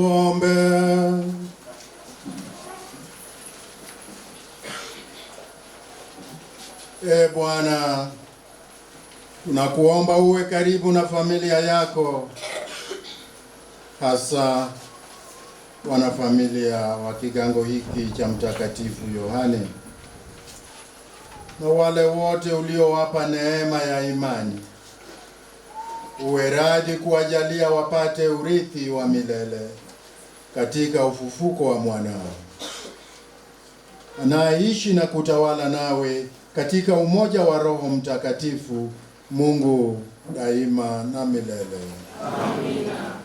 Tuombe. Bwana, tunakuomba uwe karibu na familia yako, hasa wanafamilia wa kigango hiki cha Mtakatifu Yohane na wale wote uliowapa neema ya imani. Uwe radhi kuwajalia wapate urithi wa milele katika ufufuko wa mwanao, anaishi na kutawala nawe katika umoja wa Roho Mtakatifu, Mungu daima na milele. Amina.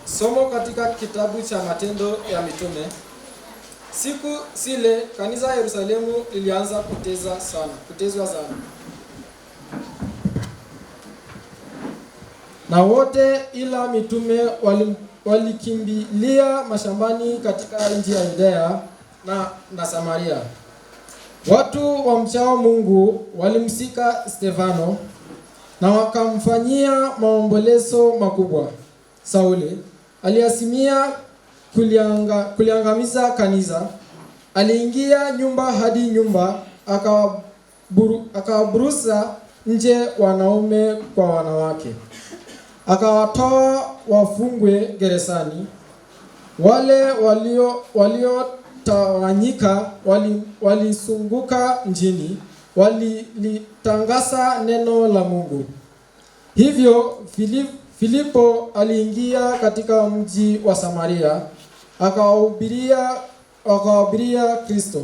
Somo katika kitabu cha Matendo ya Mitume. Siku zile kanisa la Yerusalemu lilianza kutezwa sana. Na wote ila mitume walikimbilia mashambani katika nchi ya Yudea na Samaria. Watu wamchao Mungu walimsika Stefano na wakamfanyia maombolezo makubwa. Sauli aliasimia kuliangamiza kanisa. Aliingia nyumba hadi nyumba, akawaburuza nje wanaume kwa wanawake. Akawatoa wafungwe gerezani. Wale waliotawanyika walisunguka nchini, walitangaza neno la Mungu. Hivyo Filipo aliingia katika mji wa Samaria, akawahubiria Kristo.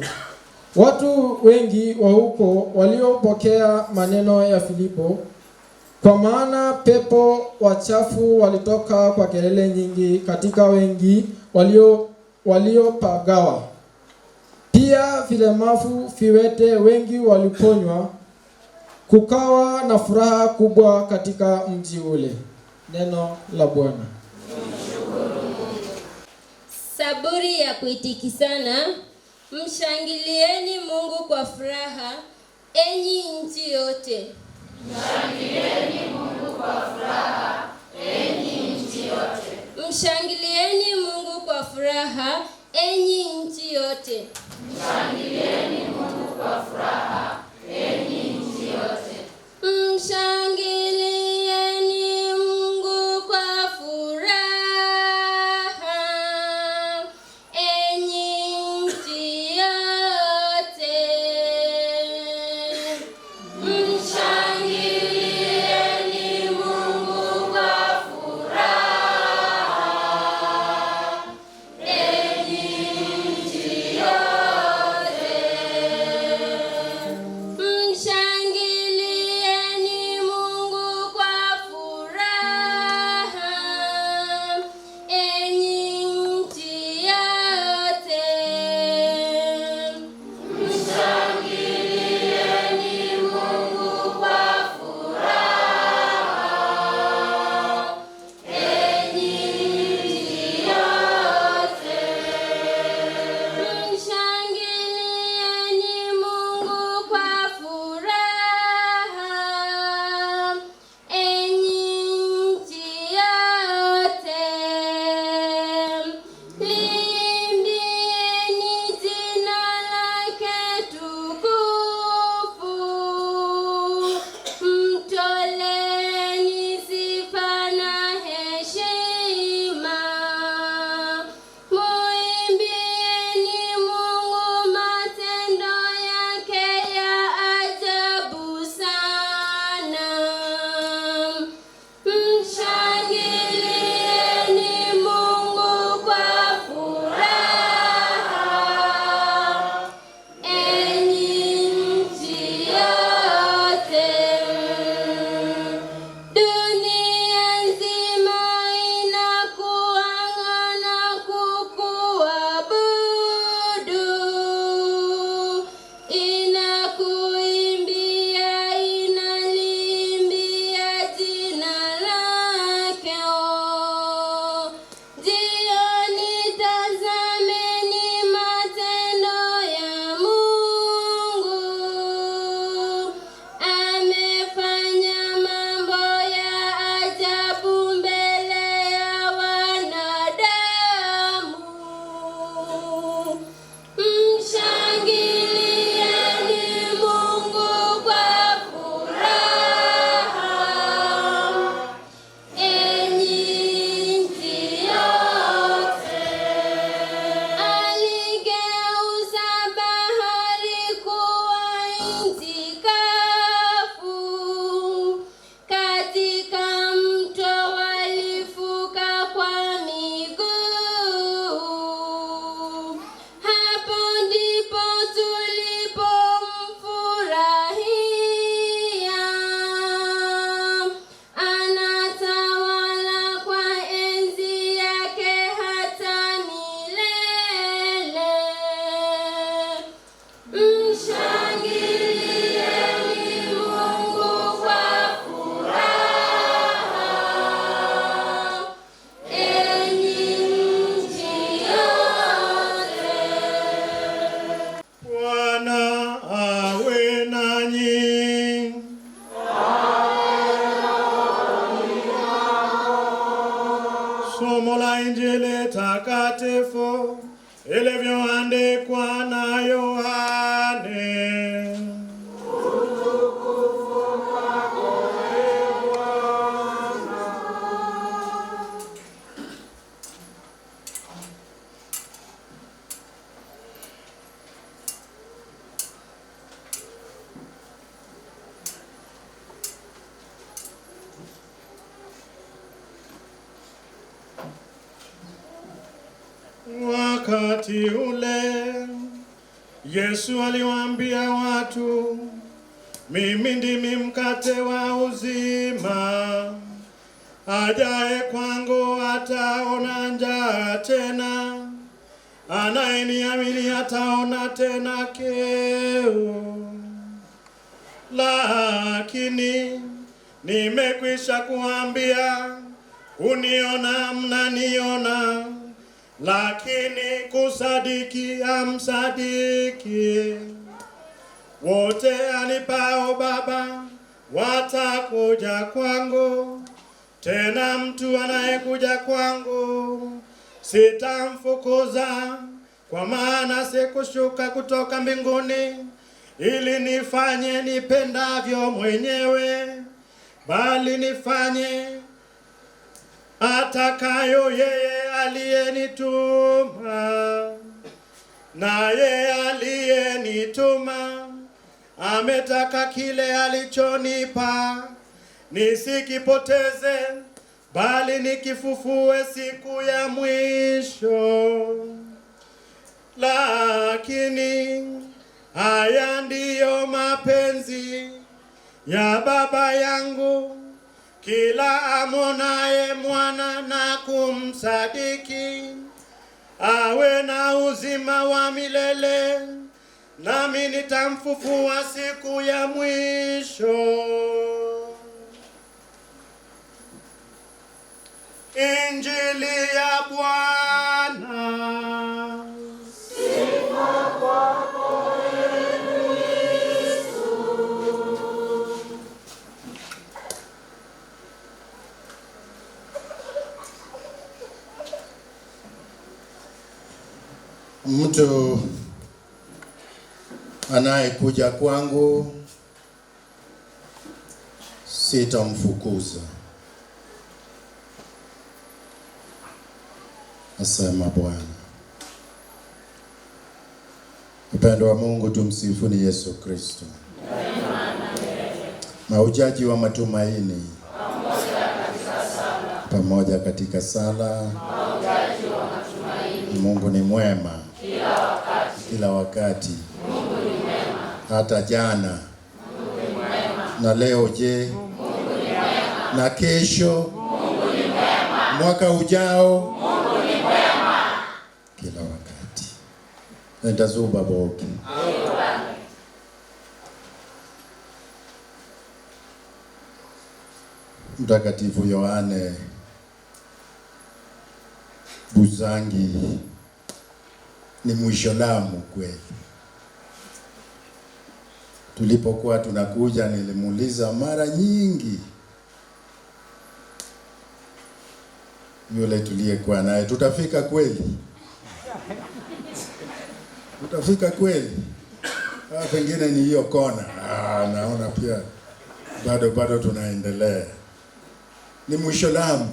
Watu wengi wa huko waliopokea maneno ya Filipo, kwa maana pepo wachafu walitoka kwa kelele nyingi katika wengi waliopagawa. Pia vilemavu, viwete wengi waliponywa. Kukawa na furaha kubwa katika mji ule. Neno la Bwana. Saburi ya kuitikisana. Mshangilieni Mungu kwa furaha, enyi nchi yote. Mshangilieni Mungu kwa furaha, enyi nchi yote. Mshangilieni Mungu kwa furaha, enyi nchi yote. Mshangilieni Mungu kwa furaha, enyi nchi yote. Mshangilieni Mungu kwa furaha, enyi nchi yote. Mshangilieni Mungu kwa furaha, enyi nchi yote. Mshangilieni Mungu kwa furaha, enyi nchi yote. Mshangilieni Mungu kwa furaha, enyi nchi yote. Mshangilieni Mungu kwa furaha, enyi nchi yote. Liimbieni jina lake tukufu, mtoleni sifa na heshima. Muimbieni Mungu matendo yake ya ajabu sana. Mshangilieni Mungu kwa furaha, enyi nchi yote. Dunia nzima inakuangana kukuabudu, inakuimbia, inaliimbia jina lake. Jioni tazameni matendo ya Mungu, amefanya mambo ya ajabu mbele ya wanadamu. Mshangilieni Mungu kwa furaha, enyi nchi yote. Aligeuza bahari kuwa nchi kavu, katika mto walivuka kwa miguu. Hapo ndipo tulipomfurahia, anatawala kwa enzi yake hata milele. Mshangilieni Mungu kwa furaha, enyi nchi yote. Bwana awe nanyi. Somo la Injili takatifu ilivyoandikwa na Yohane. Wakati ule Yesu aliwaambia watu, mimi ndimi mkate wa uzima, ajaye kwangu hataona njaa tena, anayeniamini hataona tena kiu. Lakini nimekwisha kuambia, uniona mnaniona, lakini kusadiki amsadiki. Wote anipao Baba watakuja kwangu, tena mtu anayekuja kwangu sitamfukuza, kwa maana sikushuka kutoka mbinguni ili nifanye nipendavyo mwenyewe, bali nifanye atakayo yeye aliyenituma. Naye aliyenituma ametaka kile alichonipa nisikipoteze, bali nikifufue siku ya mwisho. Lakini haya ndiyo mapenzi ya Baba yangu, kila amonaye Mwana na kumsadiki awe na uzima wa milele, nami nitamfufua siku ya mwisho. Injili ya Bwana. Sifa kwako Yesu. Mtu anayekuja kwangu sitamfukuza, asema Bwana. Upendo wa Mungu, tumsifuni Yesu Kristo. Maujaji wa matumaini pamoja katika sala. Mungu ni mwema kila wakati. Mungu ni mwema hata jana. Mungu ni mwema na leo. Je, Mungu ni mwema na kesho? Mungu ni mwema mwaka ujao. Mungu ni mwema kila wakati. Nitazuba boki. Mtakatifu Yohane Buzangi ni Mwisholamu kweli. Tulipokuwa tunakuja nilimuuliza mara nyingi yule tuliyekuwa naye, tutafika kweli? Tutafika kweli? Pengine ni hiyo kona. Naona pia bado tunaendelea. Ni Mwisholamu,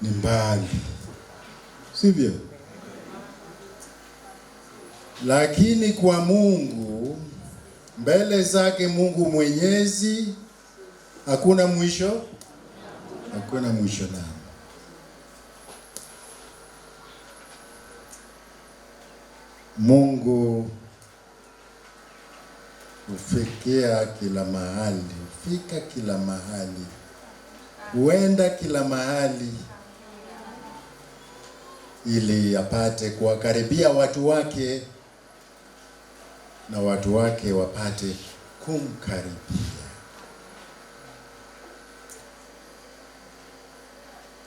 ni mbali, sivyo? Lakini kwa Mungu, mbele zake Mungu Mwenyezi hakuna mwisho, hakuna mwisho na Mungu hufikia kila mahali, hufika kila mahali, huenda kila mahali ili apate kuwakaribia watu wake na watu wake wapate kumkaribia.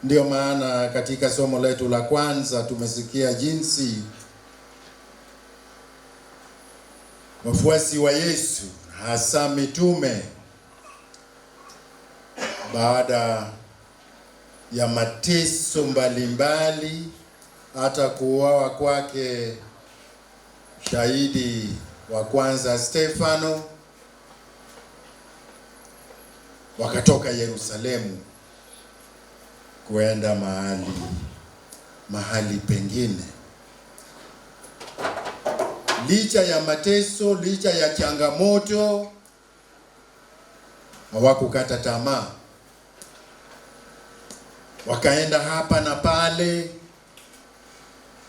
Ndio maana katika somo letu la kwanza tumesikia jinsi wafuasi wa Yesu, hasa mitume, baada ya mateso mbalimbali, hata kuuawa kwake shahidi wa kwanza Stefano, wakatoka Yerusalemu kuenda mahali pengine. Licha ya mateso, licha ya changamoto, hawakukata tamaa. Wakaenda hapa na pale,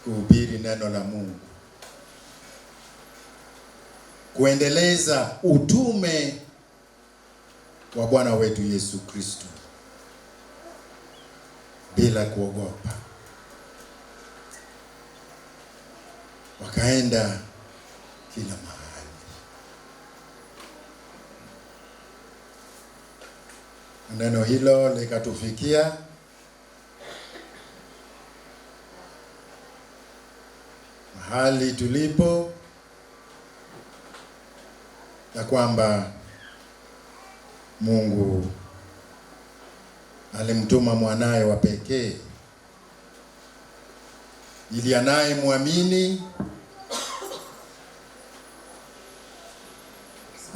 kuhubiri neno la Mungu, kuendeleza utume wa Bwana wetu Yesu Kristo bila kuogopa. Wakaenda kila mahali. Neno hilo likatufikia mahali tulipo, ya kwamba Mungu alimtuma mwanaye wa pekee ili anayemwamini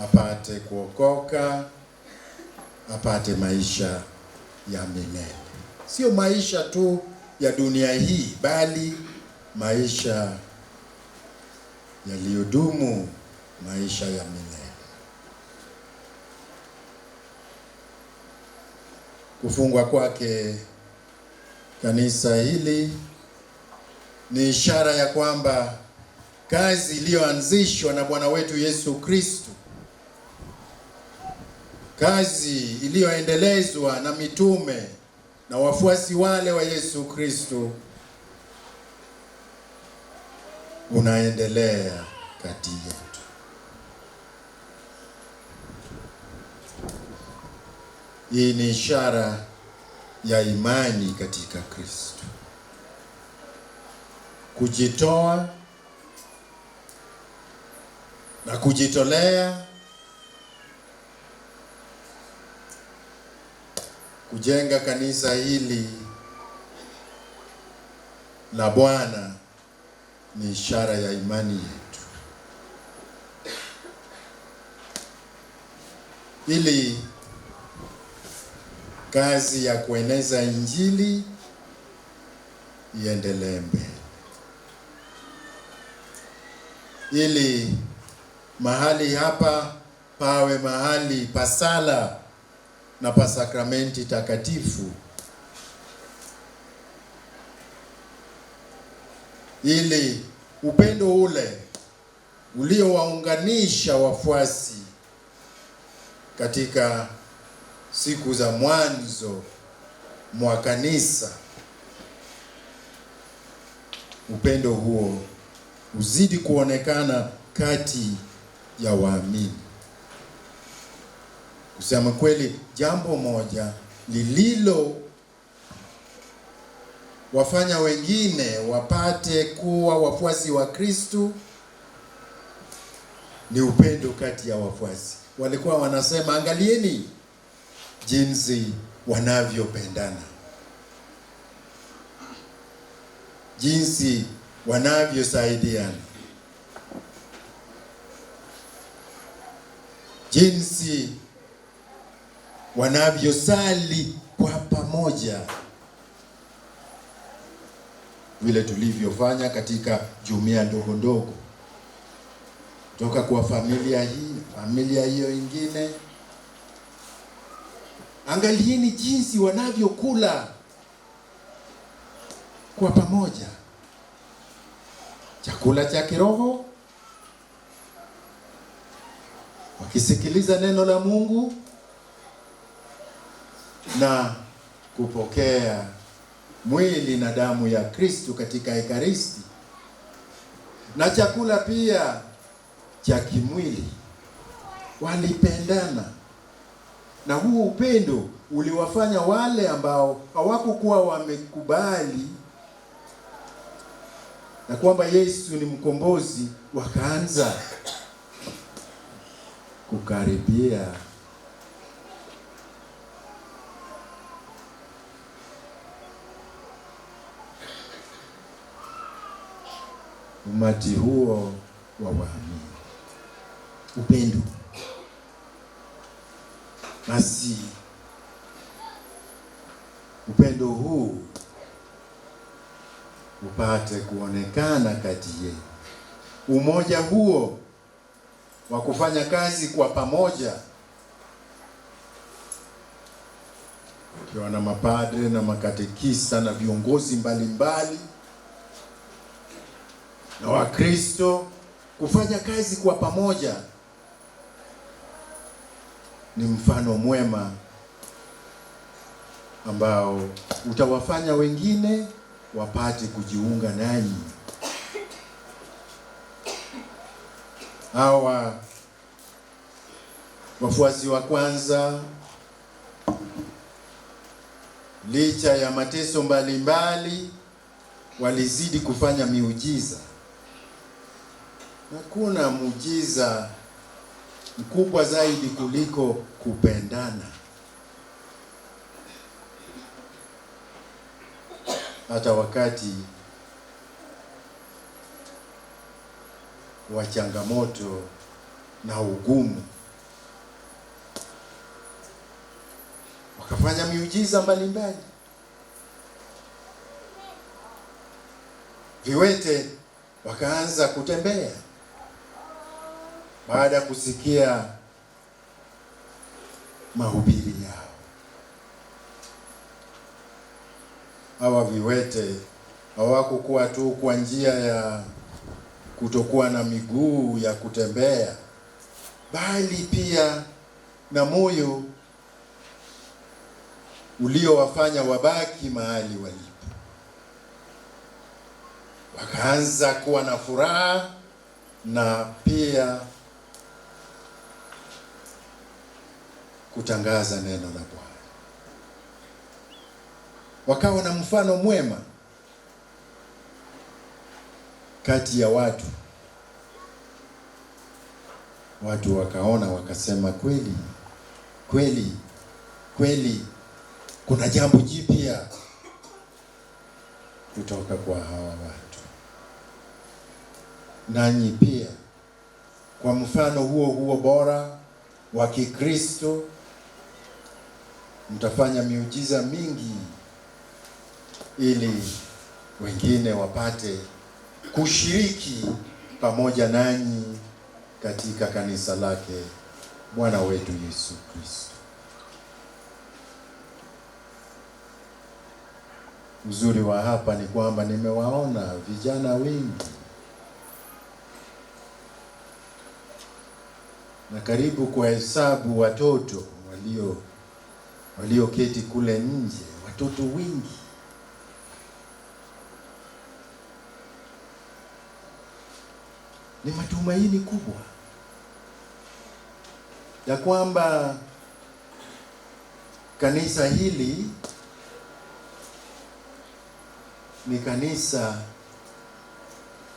apate kuokoka, apate maisha ya milele. Sio maisha tu ya dunia hii, bali maisha yaliyodumu, maisha ya milele. Kufungwa kwake kanisa hili ni ishara ya kwamba kazi iliyoanzishwa na Bwana wetu Yesu Kristo, kazi iliyoendelezwa na mitume na wafuasi wale wa Yesu Kristo, unaendelea kati yetu. Hii ni ishara ya imani katika Kristo, kujitoa na kujitolea kujenga kanisa hili la Bwana. Ni ishara ya imani yetu, ili kazi ya kueneza Injili iendelee mbele, ili mahali hapa pawe mahali pa sala na pa sakramenti takatifu, ili upendo ule uliowaunganisha wafuasi katika siku za mwanzo mwa kanisa, upendo huo uzidi kuonekana kati ya waamini. Kusema kweli, jambo moja lililo wafanya wengine wapate kuwa wafuasi wa Kristo ni upendo kati ya wafuasi. Walikuwa wanasema, angalieni jinsi wanavyopendana, jinsi wanavyosaidiana, jinsi wanavyosali kwa pamoja, vile tulivyofanya katika jumuiya ndogo ndogo, toka kwa familia hii, familia hiyo ingine. Angalieni jinsi wanavyokula kwa pamoja, chakula cha kiroho, wakisikiliza neno la Mungu na kupokea mwili na damu ya Kristo katika Ekaristi, na chakula pia cha kimwili. Walipendana, na huu upendo uliwafanya wale ambao hawakukuwa wamekubali na kwamba Yesu ni mkombozi, wakaanza kukaribia umati huo wa waamini. Upendo basi, upendo huu upate kuonekana kati yetu. Umoja huo wa kufanya kazi kwa pamoja, ukiwa na mapadre na makatekista na viongozi mbalimbali, na Wakristo kufanya kazi kwa pamoja ni mfano mwema ambao utawafanya wengine wapate kujiunga nanyi. Hawa wafuasi wa kwanza, licha ya mateso mbalimbali, walizidi kufanya miujiza. Hakuna muujiza mkubwa zaidi kuliko kupendana. Hata wakati wa changamoto na ugumu, wakafanya miujiza mbalimbali. Viwete wakaanza kutembea baada ya kusikia mahubiri yao. Hawa viwete hawakukuwa tu kwa njia ya kutokuwa na miguu ya kutembea, bali pia na moyo uliowafanya wabaki mahali walipo. Wakaanza kuwa na furaha na pia kutangaza neno la Bwana. Wakawa na mfano mwema kati ya watu. Watu wakaona wakasema, kweli kuna jambo jipya kutoka kwa hawa watu. Nanyi pia kwa mfano huo bora wa Kikristo mtafanya miujiza mingi ili wengine wapate kushiriki pamoja nanyi katika kanisa lake Bwana wetu Yesu Kristo. Uzuri wa hapa ni kwamba nimewaona vijana wengi na karibu kwa hesabu watoto walioketi kule nje, watoto wengi. Ni matumaini kubwa ya kwamba kanisa hili ni kanisa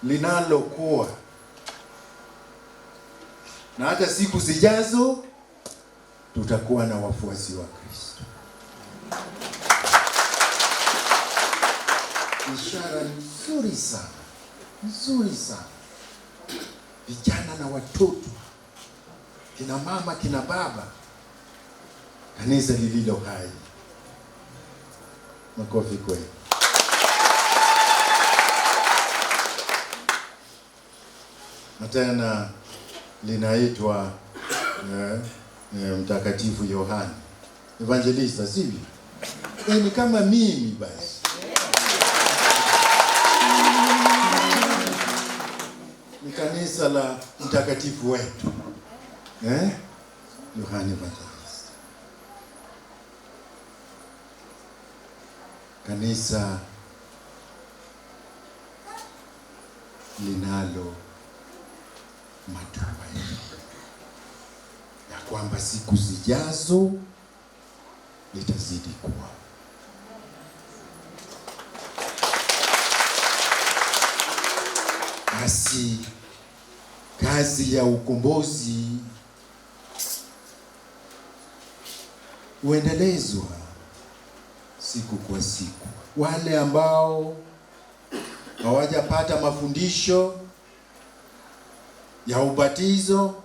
linalokuwa na hata siku zijazo tutakuwa na wafuasi wa Kristo. Ishara nzuri sana. Vijana na watoto, kina mama, kina baba, kanisa lililo hai. Makofi kweli. Na tena linaitwa Mtakatifu Yohana Evangelista, sivyo? Ni kama mimi basi. Ni kanisa la mtakatifu wetu Yohana Evangelista, kanisa linalo matumaini ya kwamba siku zijazo litazidi kuwa. Basi kazi ya ukombozi huendelezwa siku kwa siku. Wale ambao hawajapata mafundisho ya ubatizo,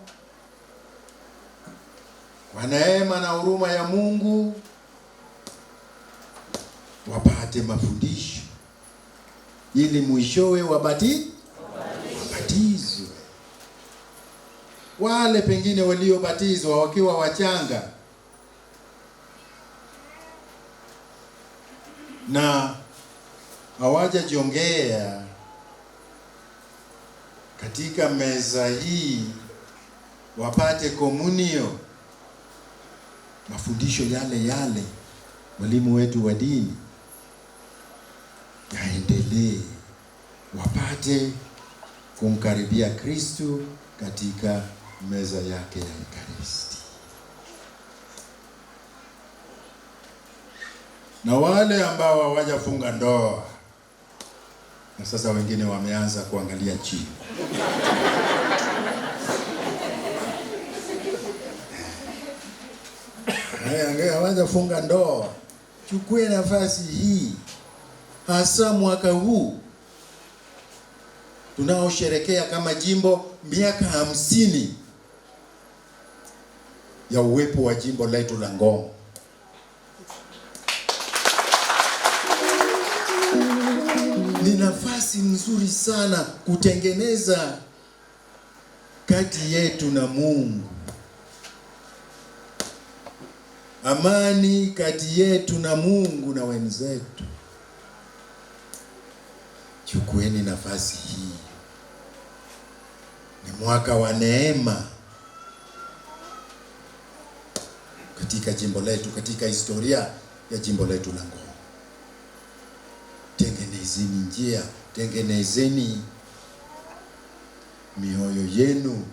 kwa neema na huruma ya Mungu wapate mafundisho ili mwishowe wabatizwe. Wale pengine waliobatizwa wakiwa wachanga na hawajajiongea katika meza hii wapate komunio, mafundisho yale yale walimu wetu wa dini yaendelee, wapate kumkaribia Kristo katika meza yake ya Ekaristi. Na wale ambao hawajafunga ndoa, na sasa wengine wameanza kuangalia chini, hawajafunga ndoa, chukue nafasi hii, hasa mwaka huu tunaosherekea kama jimbo miaka 50 ya uwepo wa jimbo letu la Ngong. Ni nafasi nzuri sana kutengeneza kati yetu na Mungu, amani kati yetu na Mungu na wenzetu. Chukueni nafasi hii. Ni mwaka wa neema katika jimbo letu, katika historia ya jimbo letu la Ngong. Tengenezeni njia, tengenezeni mioyo yenu,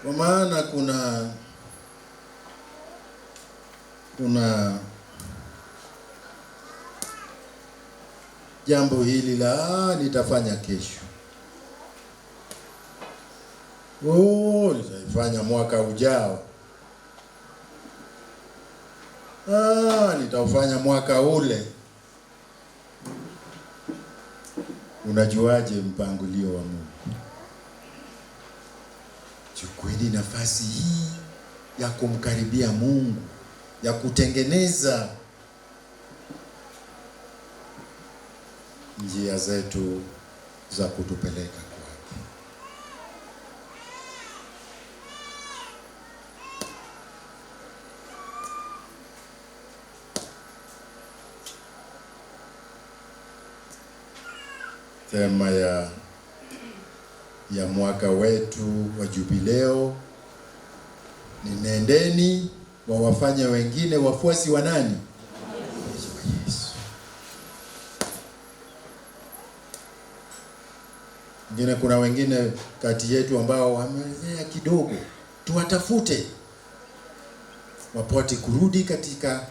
kwa maana kuna jambo hili la nitafanya kesho, nitaifanya mwaka ujao, nitaufanya mwaka ule. Unajuaje mpangilio wa Mungu? Chukueni nafasi hii ya kumkaribia Mungu, ya kutengeneza njia zetu za kutupeleka kwake. Tema ya mwaka wetu wa jubileo ni nendeni wawafanye wengine wafuasi wa nani? Yesu. Ngine kuna wengine kati yetu ambao wamelea kidogo, tuwatafute wapate kurudi katika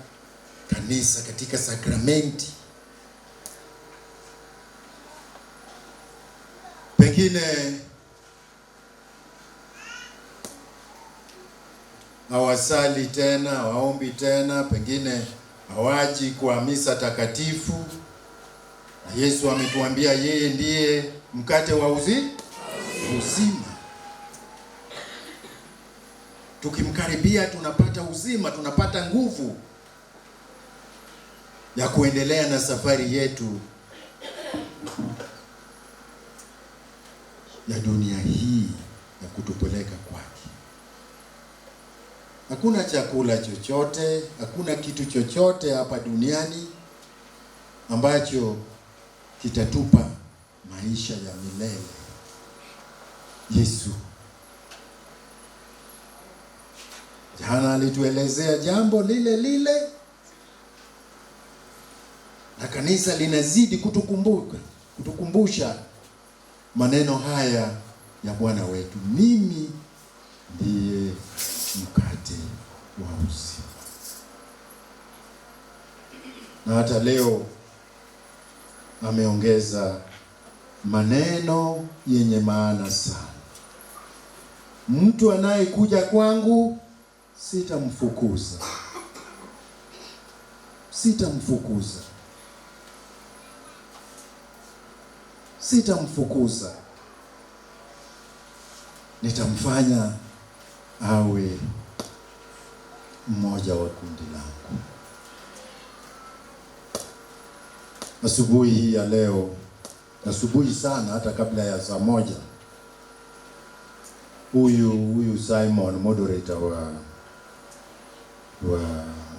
kanisa, katika sakramenti. Pengine hawasali tena, waombi tena, pengine hawaji kwa misa takatifu. Na Yesu ametuambia yeye ndiye mkate wa uzima. Tukimkaribia tunapata uzima, tunapata nguvu ya kuendelea na safari yetu ya dunia hii ya kutupeleka kwake. Hakuna chakula chochote, hakuna kitu chochote hapa duniani ambacho kitatupa maisha ya milele. Yesu jana alituelezea jambo lile lile, na kanisa linazidi kutukumbusha maneno haya ya Bwana wetu, mimi ndiye mkate wa uzima. Na hata leo ameongeza maneno yenye maana sana. Mtu anayekuja kwangu sitamfukuza. Nitamfanya awe mmoja wa kundi langu. Asubuhi hii ya leo, asubuhi sana, hata kabla ya saa moja, huyu Simon, moderator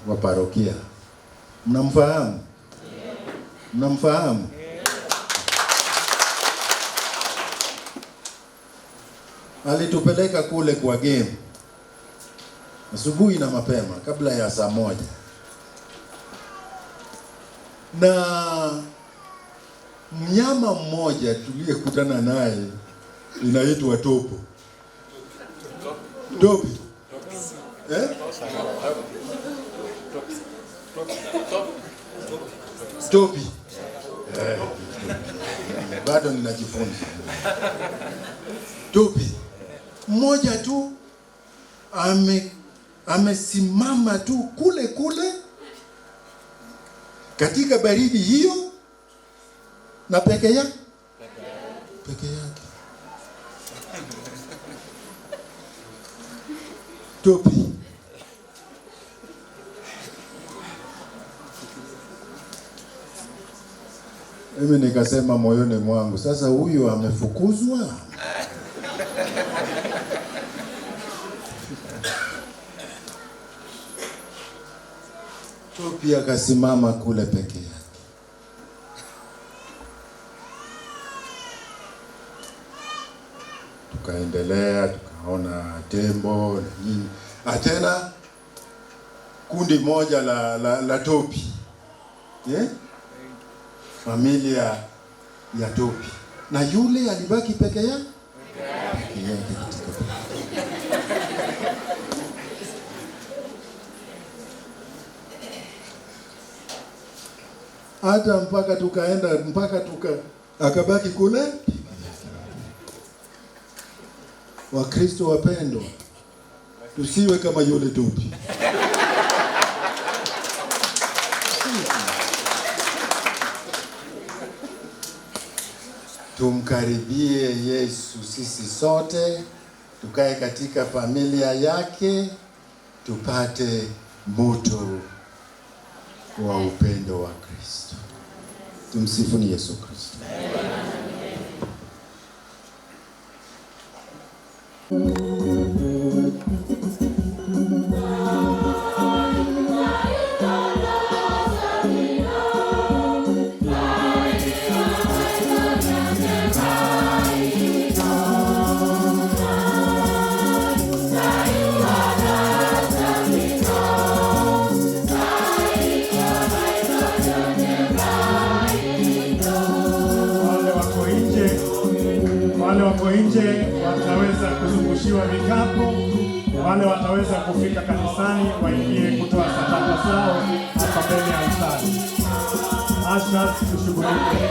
wa parokia, mnamfahamu? Mnamfahamu? alitupeleka kule kwa game asubuhi na mapema kabla ya saa 1, na mnyama mmoja tuliyekutana naye inaitwa topo. Topi. Topi. Bado ninajifunza. Topi. Mmoja tu amesimama tu kule kule katika baridi hiyo na peke yake. Topi. Mimi nikasema moyoni mwangu, sasa huyu amefukuzwa. Topi akasimama kule peke yake. Tukaendelea, tukaona tembo na nini. Tena kundi moja la topi. Familia ya topi. Na yule alibaki peke yake. Hata mpaka akabaki kule. Wakristo wapendwa, tusiwe kama yule topi. Tumkaribie Yesu sisi sote, tukae katika familia yake, tupate moto wa upendo wa Kristo. Tumsifuni Yesu Kristo. Wale wako nje wataweza kuzungushiwa vikapu, wale wataweza kufika kanisani waingie kutoa sadaka zao hapa mbele ya altari. Asha tushughulike.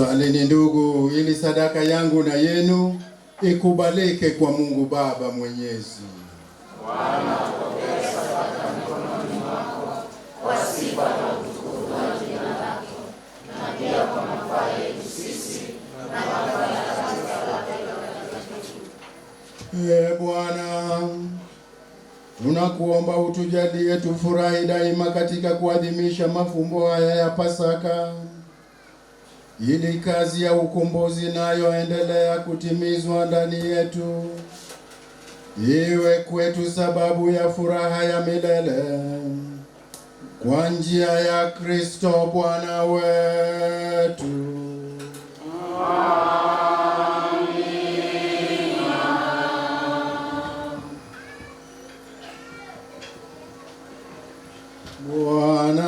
Salini ndugu, ili sadaka yangu na yenu ikubalike kwa Mungu Baba Mwenyezi. Bwana, pokea sadaka mikononi mwako kwa sifa na utukufu wa jina lako, na pia kwa manufaa yetu sisi na manufaa ya kanisa lake takatifu. Bwana, tunakuomba utujalie tufurahi daima katika kuadhimisha mafumbo haya ya Pasaka, ili kazi ya ukombozi nayoendelea kutimizwa ndani yetu iwe kwetu sababu ya furaha ya milele, kwa njia ya Kristo Bwana wetu. Bwana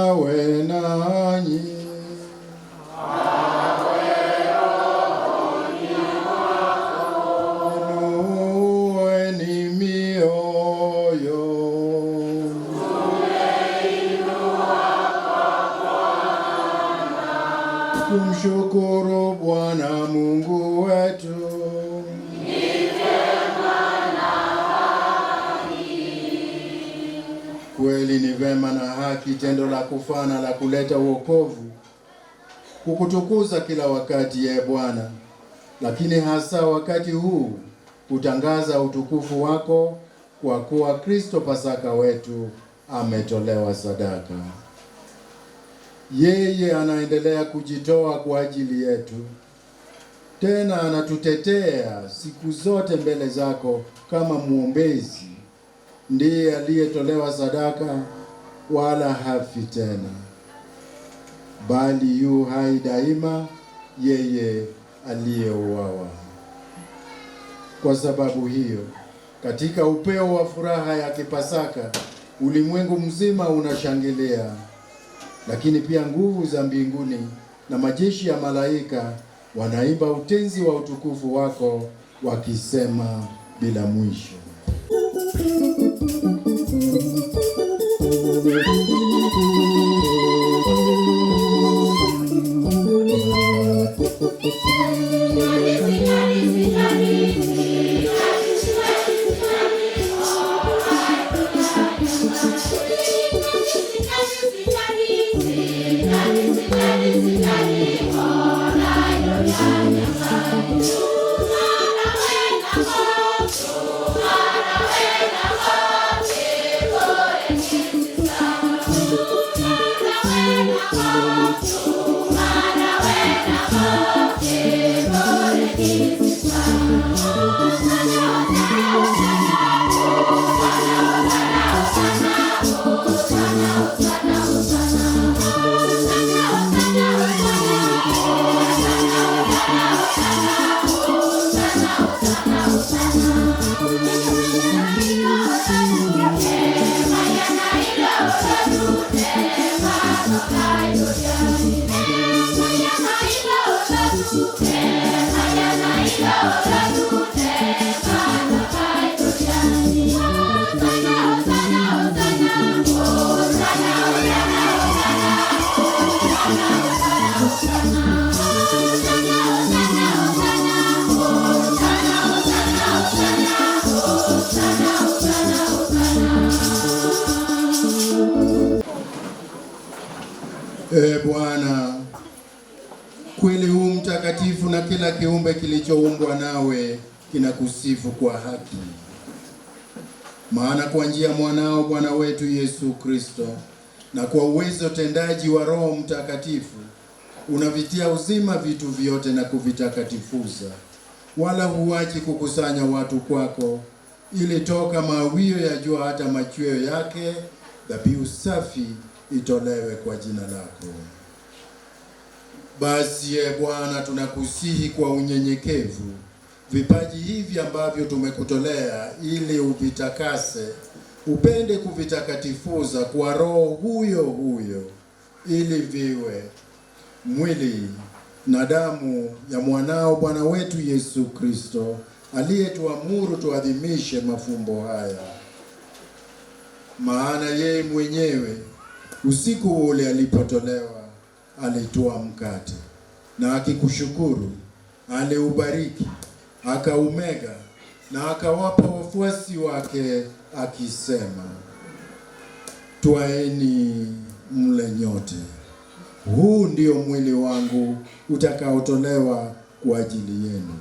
awe nanyi. Inueni mioyo. Tumshukuru Bwana Mungu wetu. Kweli ni vema na haki, tendo la kufana la kuleta wokovu, kukutukuza kila wakati, ye Bwana, lakini hasa wakati huu kutangaza utukufu wako, kwa kuwa Kristo Pasaka wetu ametolewa sadaka. Yeye anaendelea kujitoa kwa ajili yetu, tena anatutetea siku zote mbele zako kama mwombezi. Ndiye aliyetolewa sadaka, wala hafi tena, bali yu hai daima, yeye aliyeuawa. Kwa sababu hiyo, katika upeo wa furaha ya Kipasaka, ulimwengu mzima unashangilia, lakini pia nguvu za mbinguni na majeshi ya malaika wanaimba utenzi wa utukufu wako, wakisema bila mwisho. Bwana, kweli huu mtakatifu na kila kiumbe kilichoumbwa nawe kinakusifu kwa haki. Maana kwa njia mwanao Bwana wetu Yesu Kristo, na kwa uwezo tendaji wa Roho Mtakatifu, unavitia uzima vitu vyote na kuvitakatifuza, wala huachi kukusanya watu kwako, ili toka mawio ya jua hata machweo yake dhabihu safi itolewe kwa jina lako. Basi ye Bwana, tunakusihi kwa unyenyekevu vipaji hivi ambavyo tumekutolea, ili uvitakase, upende kuvitakatifuza kwa Roho huyo huyo, ili viwe mwili na damu ya mwanao Bwana wetu Yesu Kristo, aliyetuamuru tuadhimishe mafumbo haya. Maana yeye mwenyewe usiku ule alipotolewa, alitoa mkate, na akikushukuru, aliubariki, akaumega na akawapa wafuasi wake akisema, twaeni mle nyote. Huu ndio mwili wangu utakaotolewa kwa ajili yenu.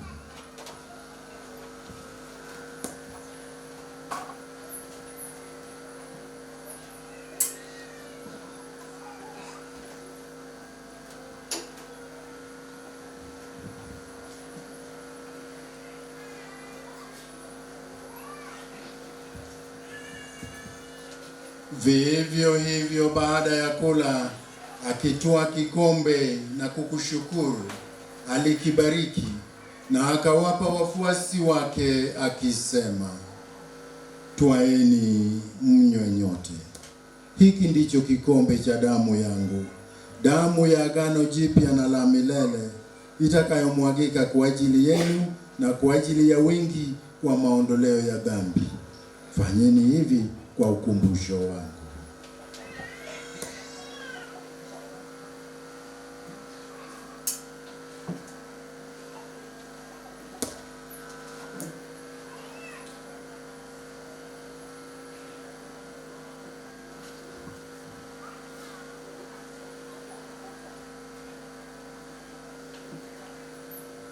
Vivyo hivyo baada ya kula, akitwaa kikombe na kukushukuru, alikibariki na akawapa wafuasi wake akisema, twaeni mnywe nyote. Hiki ndicho kikombe cha damu yangu, damu ya agano jipya na la milele, itakayomwagika kwa ajili yenu na kwa ajili ya wengi kwa maondoleo ya dhambi. Fanyeni hivi kwa ukumbusho wangu.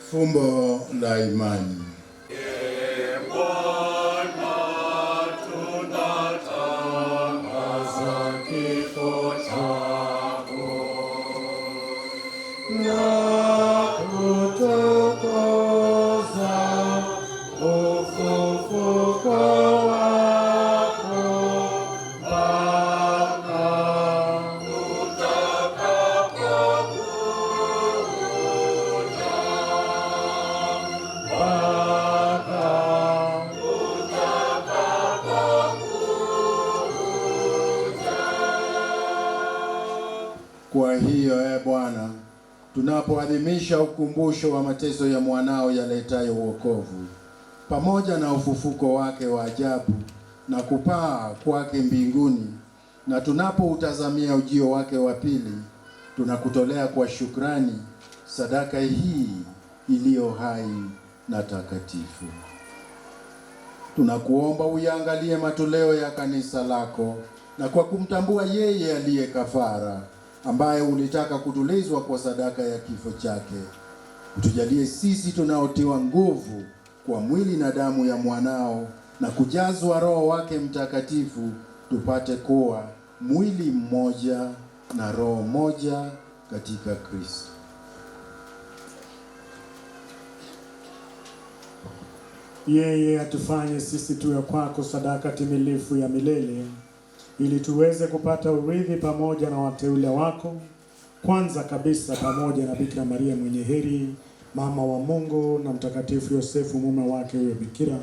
Fumbo la imani. Kwa hiyo Bwana, tunapoadhimisha ukumbusho wa mateso ya mwanao yaletayo wokovu, pamoja na ufufuko wake wa ajabu na kupaa kwake mbinguni, na tunapoutazamia ujio wake wa pili, tunakutolea kwa shukrani sadaka hii iliyo hai na takatifu. Tunakuomba uyaangalie matoleo ya kanisa lako, na kwa kumtambua yeye aliye kafara, ambaye ulitaka kutulizwa kwa sadaka ya kifo chake, utujalie sisi tunaotiwa nguvu kwa mwili na damu ya mwanao na kujazwa Roho wake Mtakatifu, tupate kuwa mwili mmoja na roho moja katika Kristo. Yeye atufanye sisi tuwe kwako sadaka timilifu ya milele, ili tuweze kupata urithi pamoja na wateule wako, kwanza kabisa pamoja na Bikira Maria mwenye heri, mama wa Mungu, na Mtakatifu Yosefu mume wake huyo bikira,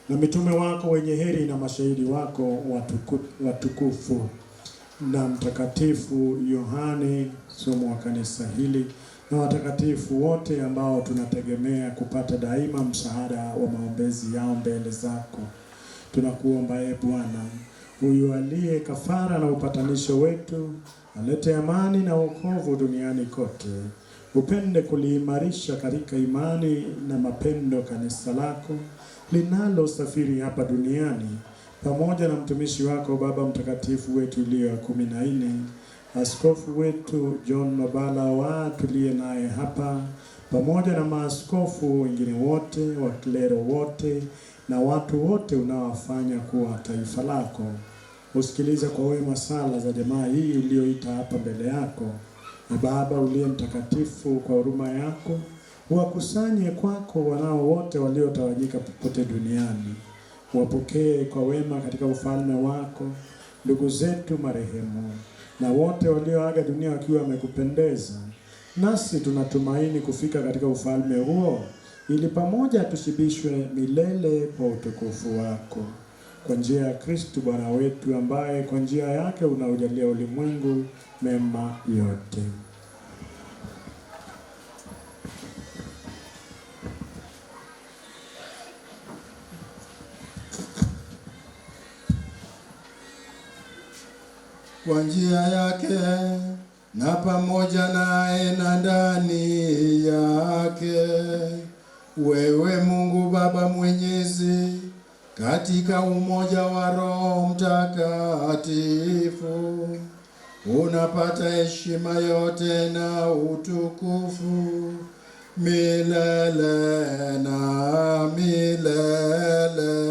na mitume wako wenye heri na mashahidi wako watukufu, na Mtakatifu Yohane somo wa kanisa hili, na watakatifu wote ambao tunategemea kupata daima msaada wa maombezi yao mbele zako. Tunakuomba Bwana, huyu aliye kafara na upatanisho wetu, alete amani na wokovu duniani kote. Upende kuliimarisha katika imani na mapendo kanisa lako linalo safiri hapa duniani, pamoja na mtumishi wako Baba Mtakatifu wetu Leo 14, askofu wetu John Mabala wa tuliye naye hapa, pamoja na maaskofu wengine wote, waklero wote na watu wote unaowafanya kuwa taifa lako. Usikilize kwa wema sala za jamaa hii iliyoita hapa mbele yako, na Baba uliye mtakatifu, kwa huruma yako wakusanye kwako wanao wote waliotawanyika popote duniani. Wapokee kwa wema katika ufalme wako ndugu zetu marehemu na wote walioaga dunia wakiwa wamekupendeza. Nasi tunatumaini kufika katika ufalme huo, ili pamoja tushibishwe milele kwa utukufu wako. Kwa njia ya Kristo Bwana wetu, ambaye kwa njia yake unaujalia ulimwengu mema yote. Kwa njia yake na pamoja naye na ndani yake, wewe Mungu Baba Mwenyezi, katika umoja wa Roho Mtakatifu, unapata heshima yote na utukufu milele na milele.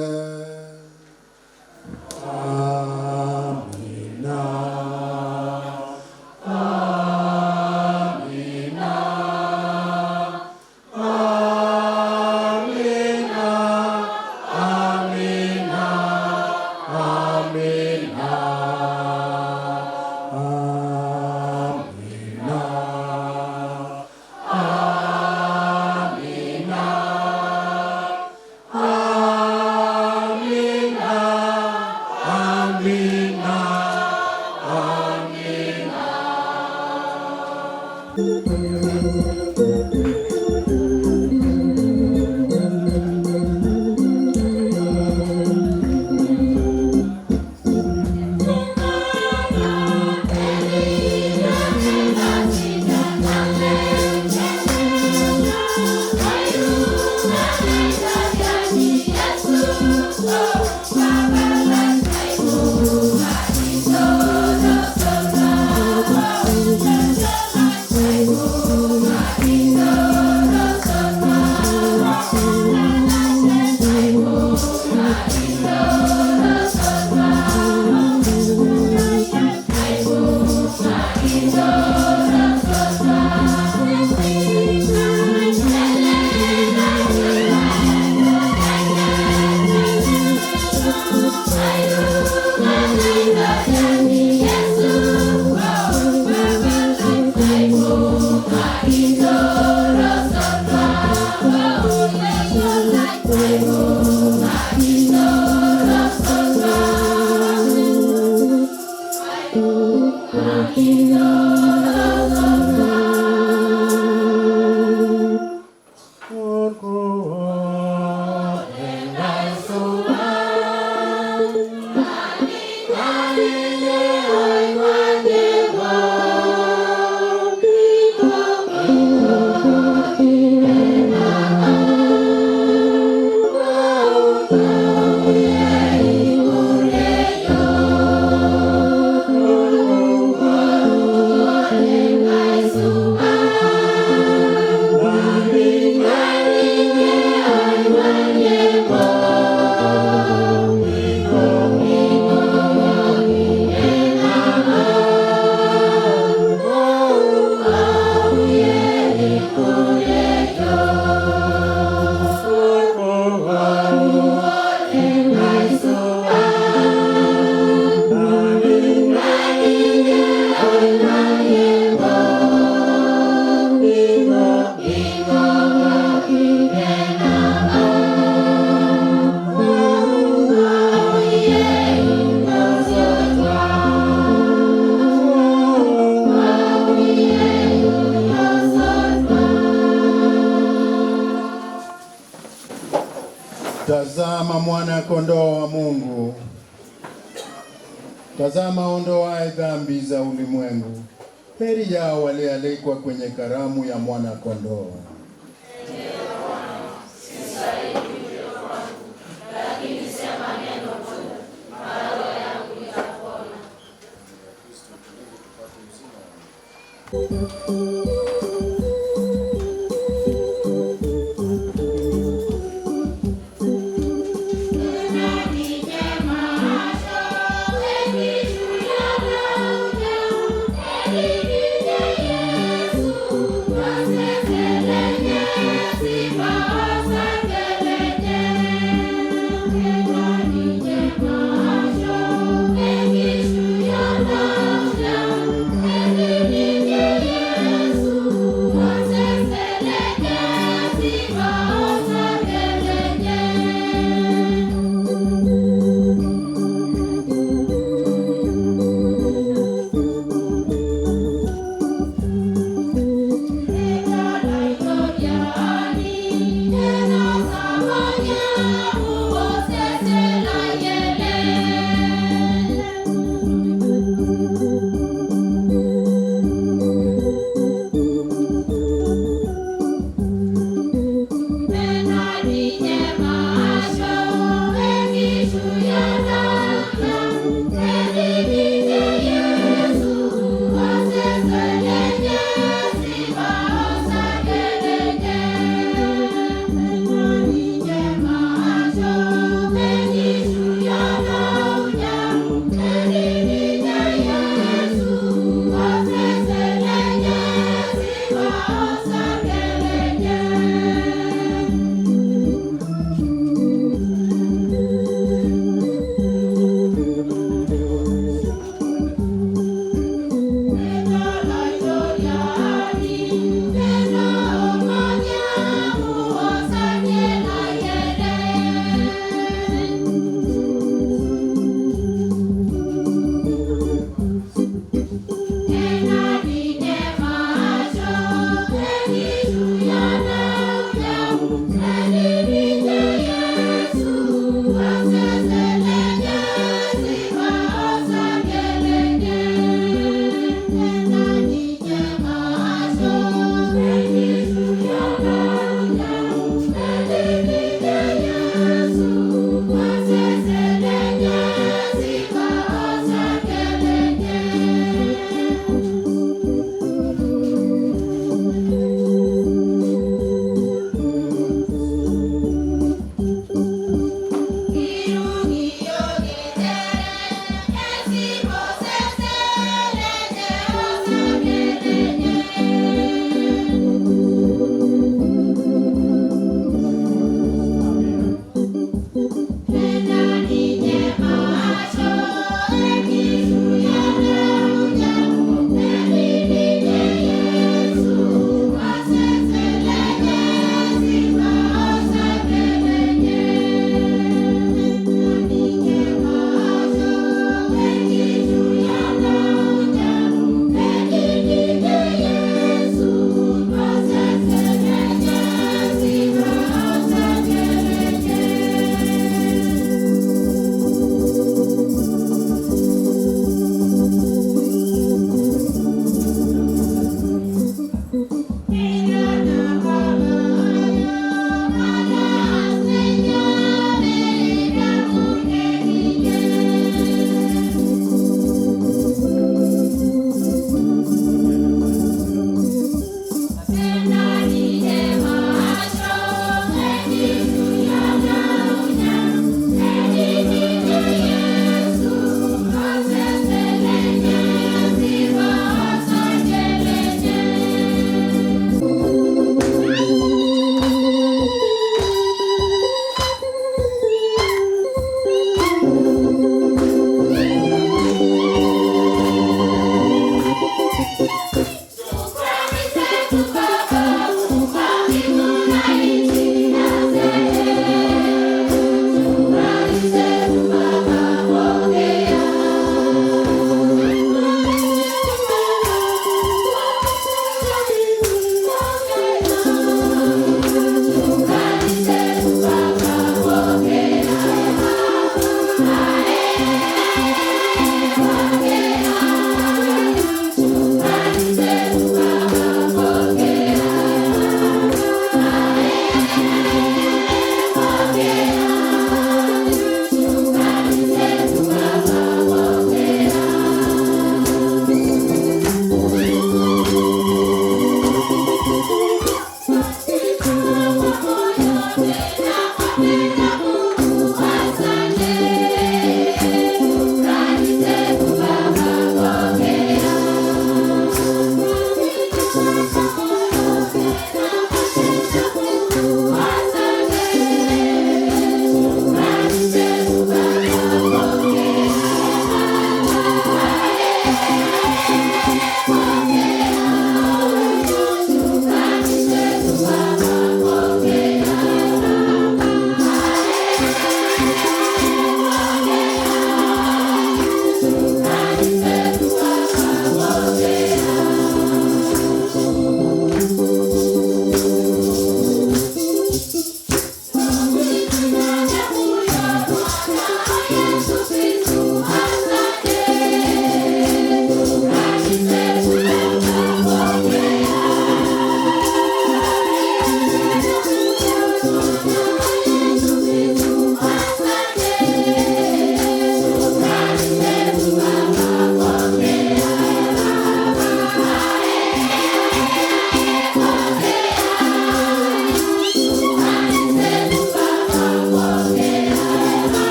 Tazama mwana kondoo wa Mungu, tazama ondoaye dhambi za ulimwengu. Heri yao walioalikwa kwenye karamu ya mwana kondoo. Yesu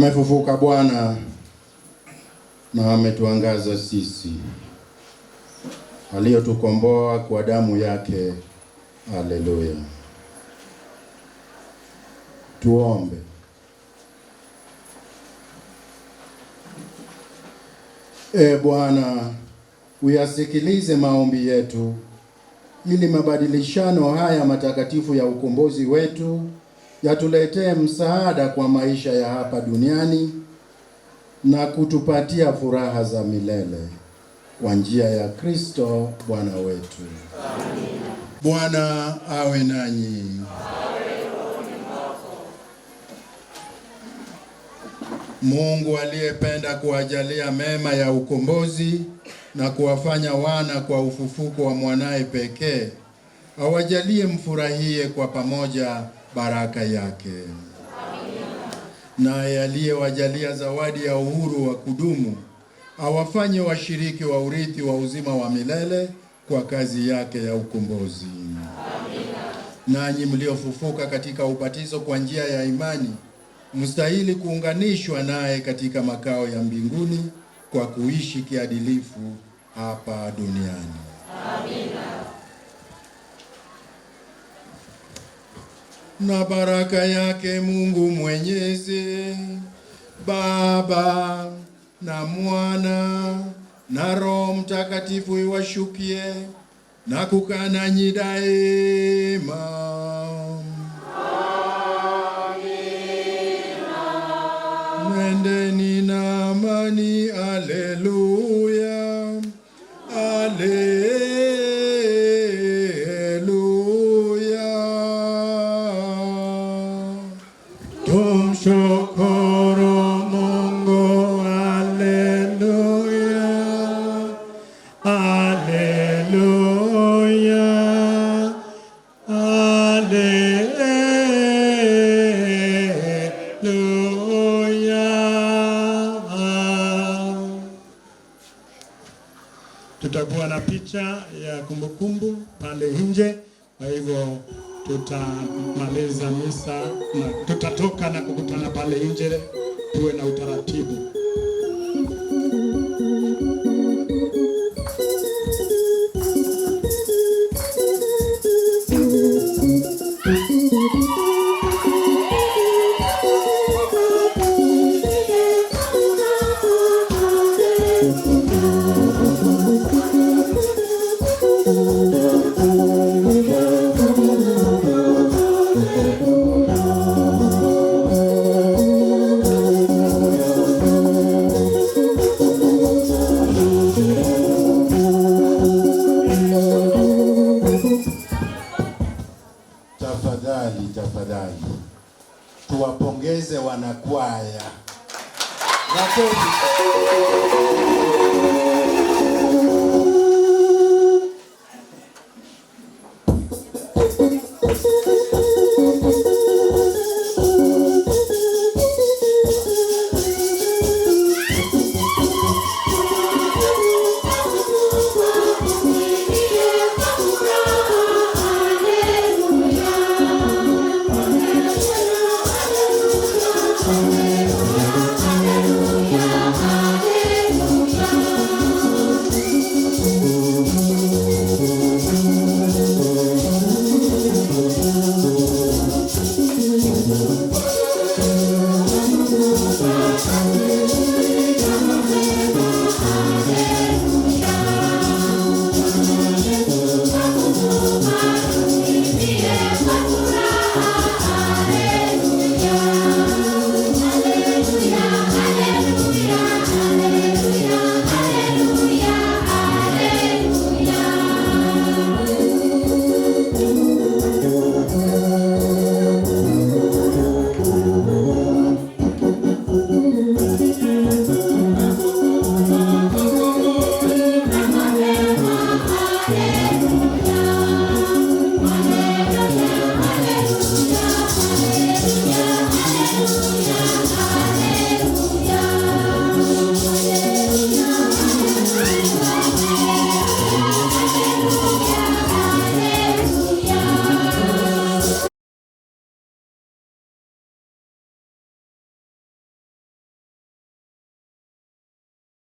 Amefufuka Bwana na ametuangaza sisi, aliyotukomboa kwa damu yake. Haleluya. Tuombe. Bwana, uyasikilize maombi yetu, ili mabadilishano haya matakatifu ya ukombozi wetu yatuletee msaada kwa maisha ya hapa duniani na kutupatia furaha za milele kwa njia ya Kristo Bwana wetu. Amina. Bwana awe nanyi. Mungu aliyependa kuwajalia mema ya ukombozi na kuwafanya wana kwa ufufuko wa mwanaye pekee, awajalie mfurahie kwa pamoja baraka yake. Naye aliyewajalia zawadi ya uhuru wa kudumu, awafanye washiriki wa urithi wa uzima wa milele kwa kazi yake ya ukombozi. Nanyi mliofufuka katika ubatizo kwa njia ya imani, mstahili kuunganishwa naye katika makao ya mbinguni kwa kuishi kiadilifu hapa duniani. Amina. Na baraka yake Mungu Mwenyezi, Baba na Mwana na Roho Mtakatifu iwashukie na kukaa nanyi daima. Nendeni na amani. Haleluya. Haleluya. Tumshukuru Mungu. Haleluya. Haleluya. Tutakuwa na picha ya kumbukumbu pale nje, kwa hivyo tutamaliza misa na tutatoka na kukutana pale nje, tuwe na utaratibu. Tafadhali tuwapongeze wanakwaya.